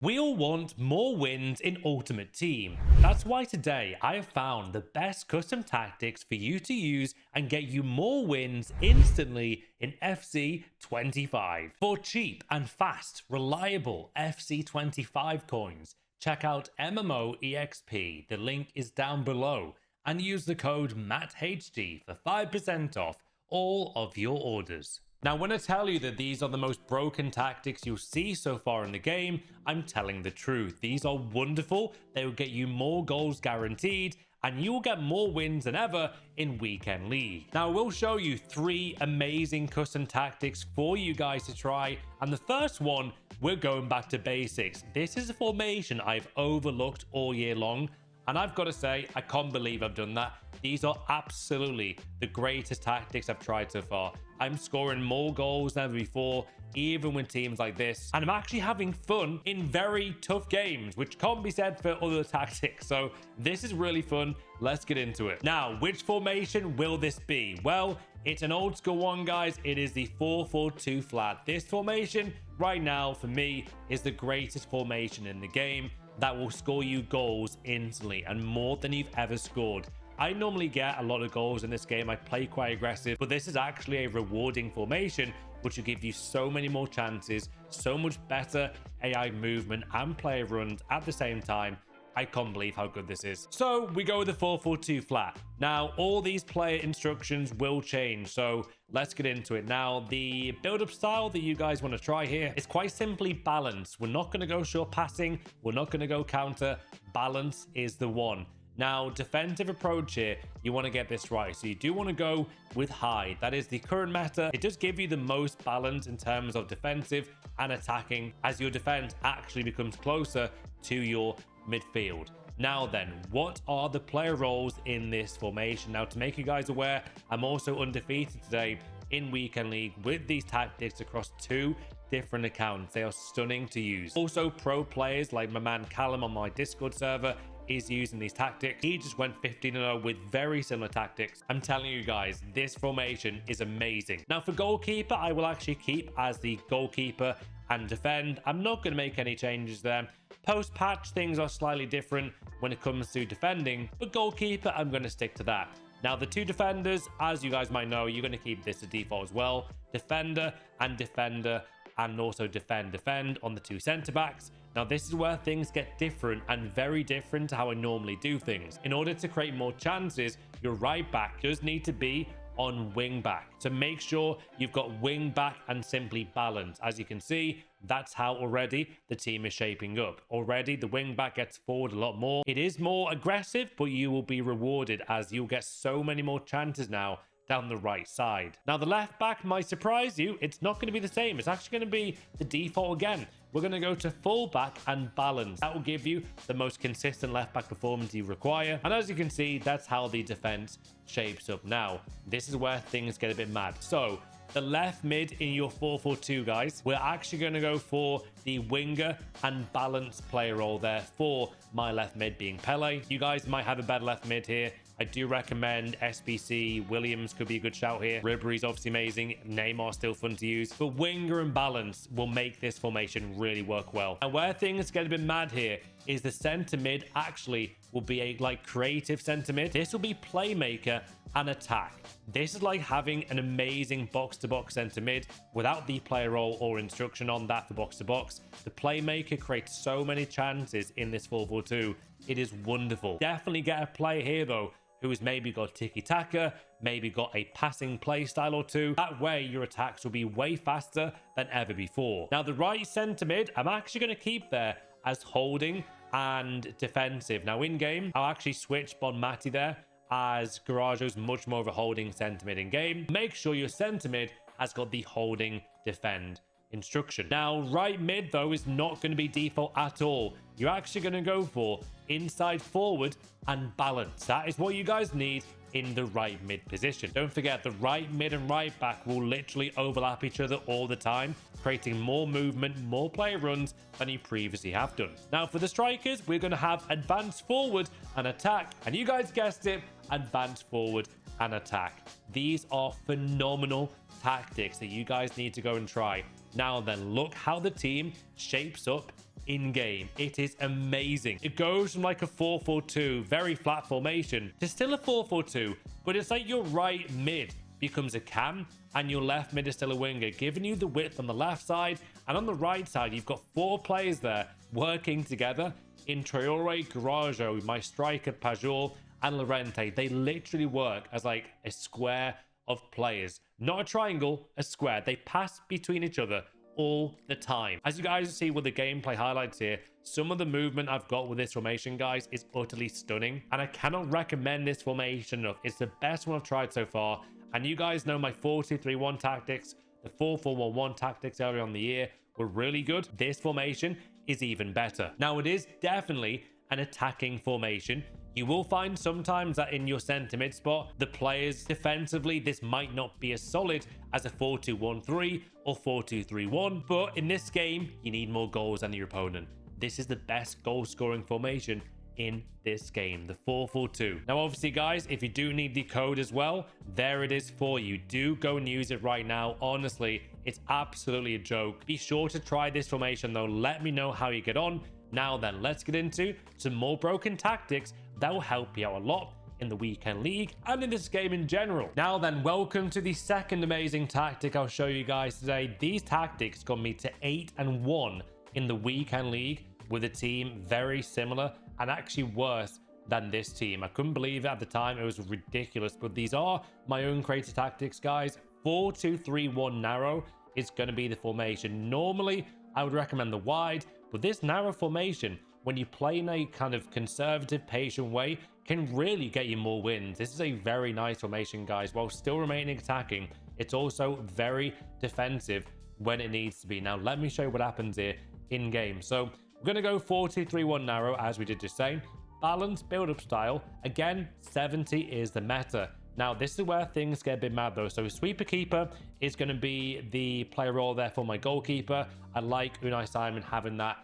We all want more wins in Ultimate Team. That's why today I have found the best custom tactics for you to use and get you more wins instantly in FC 25. For cheap and fast, reliable FC 25 coins, check out MMOEXP. The link is down below and use the code MATTHD for 5% off all of your orders. Now, when I tell you that these are the most broken tactics you'll see so far in the game, I'm telling the truth. These are wonderful. They will get you more goals guaranteed, and you will get more wins than ever in Weekend League. Now, we'll show you 3 amazing custom tactics for you guys to try. And the first one, we're going back to basics. This is a formation I've overlooked all year long. And I've got to say, I can't believe I've done that. These are absolutely the greatest tactics I've tried so far. I'm scoring more goals than ever before, even with teams like this. And I'm actually having fun in very tough games, which can't be said for other tactics. So this is really fun. Let's get into it. Now, which formation will this be? Well, it's an old school one, guys. It is the 4-4-2 flat. This formation right now, for me, is the greatest formation in the game that will score you goals instantly and more than you've ever scored. I normally get a lot of goals in this game. I play quite aggressive, but this is actually a rewarding formation, which will give you so many more chances, so much better AI movement and player runs at the same time. I can't believe how good this is. So we go with the 4-4-2 flat. Now, all these player instructions will change, so let's get into it. Now, the build-up style that you guys want to try here is quite simply balance. We're not going to go short passing. We're not going to go counter. Balance is the one. Now, defensive approach here, you want to get this right. So you do want to go with high. That is the current meta. It does give you the most balance in terms of defensive and attacking as your defense actually becomes closer to your midfield. Now then, what are the player roles in this formation? Now, to make you guys aware, I'm also undefeated today in Weekend League with these tactics across 2 different accounts. They are stunning to use. Also, pro players like my man Callum on my Discord server is using these tactics. He just went 15-0 with very similar tactics. I'm telling you guys, this formation is amazing. Now, for goalkeeper, I will actually keep as the goalkeeper and defend. I'm not going to make any changes there. Post-patch, things are slightly different when it comes to defending, but goalkeeper, I'm going to stick to that. Now, the 2 defenders, as you guys might know, you're going to keep this as default as well. Defender, and also defend on the 2 center backs. Now, this is where things get different and very different to how I normally do things. In order to create more chances, your right back does need to be on wing back. So make sure you've got wing back and simply balance. As you can see, that's how already the team is shaping up. Already the wing back gets forward a lot more. It is more aggressive, but you will be rewarded as you'll get so many more chances now down the right side. Now, the left back might surprise you. It's not going to be the same. It's actually going to be the default again. We're going to go to full back and balance. That will give you the most consistent left back performance you require. And as you can see, that's how the defense shapes up now. This is where things get a bit mad. So the left mid in your 4-4-2, guys, we're actually going to go for the winger and balance player role there for my left mid being Pele. You guys might have a better left mid here. I do recommend SBC. Williams could be a good shout here. Ribery's obviously amazing. Neymar still fun to use. But winger and balance will make this formation really work well. And where things get a bit mad here is the center mid actually will be a creative center mid. This will be playmaker and attack. This is like having an amazing box-to-box center mid without the player role or instruction on that for box-to-box. The playmaker creates so many chances in this 4-4-2. It is wonderful. Definitely get a play here though who has maybe got tiki-taka, maybe got a passing play style or 2. That way, your attacks will be way faster than ever before. Now, the right centre mid, I'm actually going to keep there as holding and defensive. Now, in-game, I'll actually switch Bonmati there as Garajo's much more of a holding centre mid in-game. Make sure your centre mid has got the holding defend instruction. Now, right mid, though, is not going to be default at all. You're actually going to go for inside forward and balance. That is what you guys need in the right mid position. Don't forget, the right mid and right back will literally overlap each other all the time, creating more movement, more player runs than you previously have done. Now, for the strikers, we're going to have advance forward and attack. And you guys guessed it, advance forward and attack. These are phenomenal tactics that you guys need to go and try. Now then, look how the team shapes up in game. It is amazing. It goes from like a 4-4-2, very flat formation, to still a 4-4-2, but it's like your right mid becomes a cam and your left mid is still a winger, giving you the width on the left side, and on the right side you've got 4 players there working together in Traore, Garajo, my striker Pajol, and Llorente. They literally work as like a square of players, not a triangle, a square. They pass between each other all the time. As you guys see with the gameplay highlights here, some of the movement I've got with this formation, guys, is utterly stunning, and I cannot recommend this formation enough. It's the best one I've tried so far, and you guys know my 4-2-3-1 tactics, the 4-4-1-1 tactics earlier on the year were really good. This formation is even better. Now, it is definitely an attacking formation. You will find sometimes that in your centre mid spot, the players defensively, this might not be as solid as a 4-2-1-3 or 4-2-3-1, but in this game, you need more goals than your opponent. This is the best goal scoring formation in this game, the 4-4-2. Now, obviously, guys, if you do need the code as well, there it is for you. Do go and use it right now. Honestly, it's absolutely a joke. Be sure to try this formation, though. Let me know how you get on. Now then, let's get into some more broken tactics that will help you out a lot in the weekend league and in this game in general. Now then, welcome to the second amazing tactic I'll show you guys today. These tactics got me to 8-1 in the weekend league with a team very similar and actually worse than this team. I couldn't believe it at the time. It was ridiculous, but these are my own creative tactics, guys. 4-2-3-1 narrow is going to be the formation. Normally, I would recommend the wide, but this narrow formation, when you play in a kind of conservative, patient way, can really get you more wins. This is a very nice formation, guys. While still remaining attacking, it's also very defensive when it needs to be. Now, let me show you what happens here in game. So we're going to go 4-2-3-1 narrow, as we did just say. Balanced build-up style. Again, 70 is the meta. Now, this is where things get a bit mad, though. So sweeper keeper is going to be the player role there for my goalkeeper. I like Unai Simon having that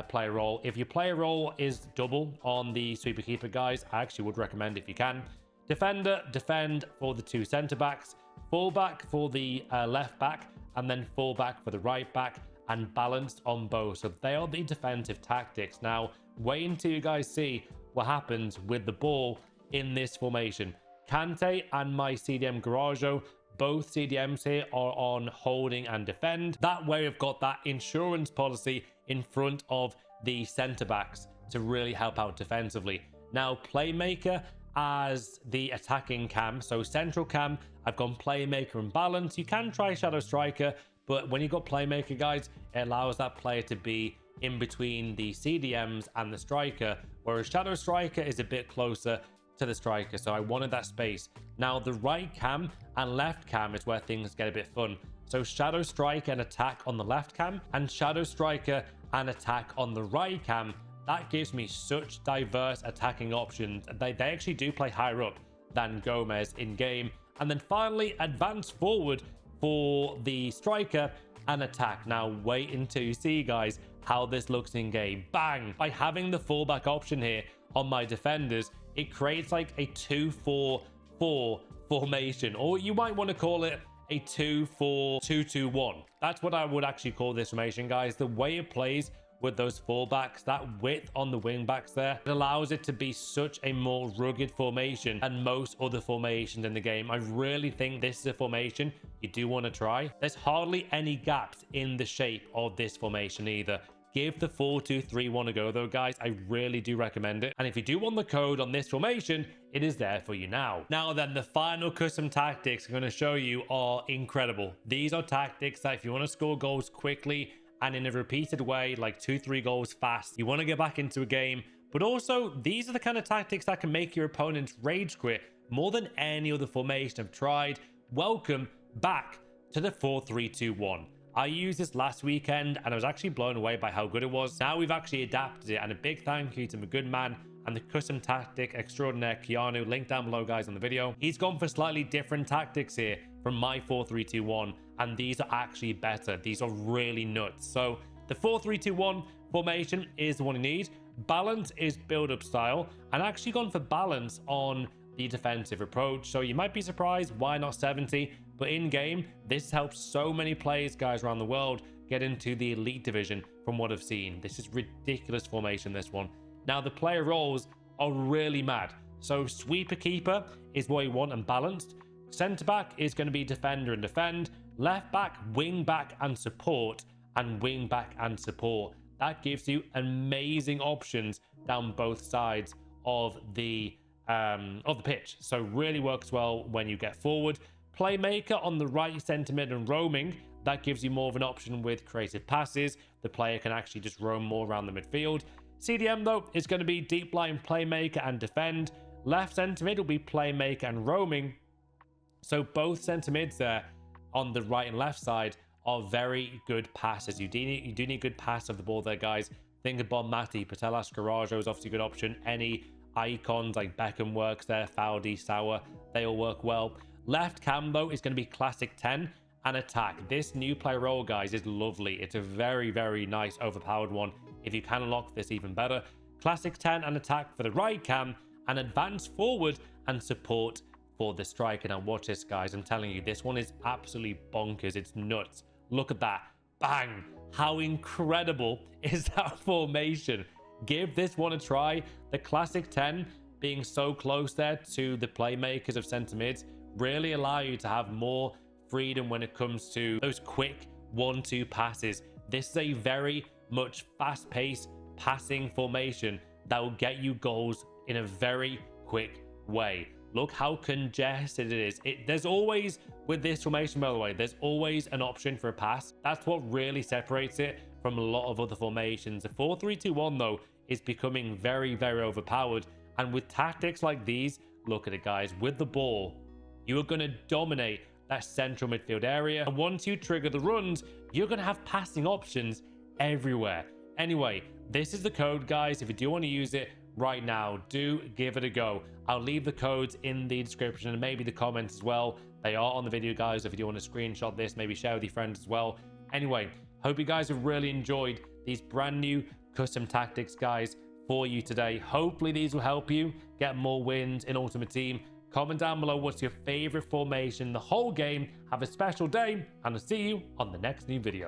player role. If your player role is double on the sweeper keeper, guys, I actually would recommend if you can. Defender, defend for the 2 center backs, fullback for the left back, and then fullback for the right back, and balanced on both. So they are the defensive tactics. Now, wait until you guys see what happens with the ball in this formation. Kante and my CDM Garajo, both CDMs here are on holding and defend. That way we've got that insurance policy in front of the center backs to really help out defensively. Now, playmaker as the attacking cam. So central cam, I've gone playmaker and balance. You can try shadow striker, but when you've got playmaker, guys, it allows that player to be in between the CDMs and the striker, whereas shadow striker is a bit closer to the striker, so I wanted that space. Now, the right cam and left cam is where things get a bit fun. So shadow striker and attack on the left cam, and shadow striker and attack on the right cam. That gives me such diverse attacking options. They actually do play higher up than Gomez in game. And then finally, advance forward for the striker and attack. Now, wait until you see, guys, how this looks in game. Bang! By having the fullback option here on my defenders, it creates like a 2-4-4 formation, or you might want to call it a 2-4-2-2-1. That's what I would actually call this formation, guys. The way it plays with those fullbacks, that width on the wing backs there, it allows it to be such a more rugged formation than most other formations in the game. I really think this is a formation you do want to try. There's hardly any gaps in the shape of this formation either. Give the 4-2-3-1 a go, though, guys. I really do recommend it. And if you do want the code on this formation, it is there for you now. Now then, the final custom tactics I'm going to show you are incredible. These are tactics that if you want to score goals quickly and in a repeated way, like 2-3 goals fast, you want to get back into a game. But also, these are the kind of tactics that can make your opponents rage quit more than any other formation I've tried. Welcome back to the 4-3-2-1. I used this last weekend and I was actually blown away by how good it was. Now we've actually adapted it, and a big thank you to my good man and the custom tactic extraordinaire Keanu, link down below, guys, on the video. He's gone for slightly different tactics here from my 4-3-2-1, and these are actually better. These are really nuts. So the 4-3-2-1 formation is the one you need. Balance is build-up style, and I actually gone for balance on the defensive approach. So you might be surprised why not 70, but in game this helps so many players, guys, around the world get into the elite division from what I've seen. This is ridiculous formation, this one. Now, the player roles are really mad. So sweeper keeper is what you want and balanced. Centre back is going to be defender and defend. Left back, wing back and support, and wing back and support. That gives you amazing options down both sides of the pitch. So really works well when you get forward. Playmaker on the right, centre mid and roaming. That gives you more of an option with creative passes. The player can actually just roam more around the midfield. CDM though is going to be deep line playmaker and defend. Left centre mid will be playmaker and roaming. So both centre mids there on the right and left side are very good passes. You do need good pass of the ball there, guys. Think of Bonmati, Patelas, Garajo is obviously a good option. Any icons like Beckham works there, Faudi, Sauer, they all work well. Left cam though is going to be classic 10 and attack. This new player role, guys, is lovely. It's a very, very nice overpowered one. If you can unlock this, even better. Classic 10 and attack for the right cam, and advance forward and support for the striker. Now watch this, guys. I'm telling you, this one is absolutely bonkers. It's nuts. Look at that. Bang. How incredible is that formation? Give this one a try. The classic 10 being so close there to the playmakers of centre mids really allow you to have more freedom when it comes to those quick 1-2 passes. This is a very much fast-paced passing formation that will get you goals in a very quick way. Look how congested it is. There's always, with this formation, by the way, there's always an option for a pass. That's what really separates it from a lot of other formations. The 4-3-2-1, though, is becoming very, very overpowered. And with tactics like these, look at it, guys. With the ball, you are going to dominate that central midfield area. And once you trigger the runs, you're going to have passing options everywhere. Anyway, this is the code, guys. If you do want to use it right now, do give it a go. I'll leave the codes in the description and maybe the comments as well. They are on the video, guys. If you do want to screenshot this, maybe share with your friends as well. Anyway, hope you guys have really enjoyed these brand new custom tactics, guys, for you today. Hopefully these will help you get more wins in Ultimate Team. Comment down below what's your favorite formation in the whole game. Have a special day, and I'll see you on the next new video.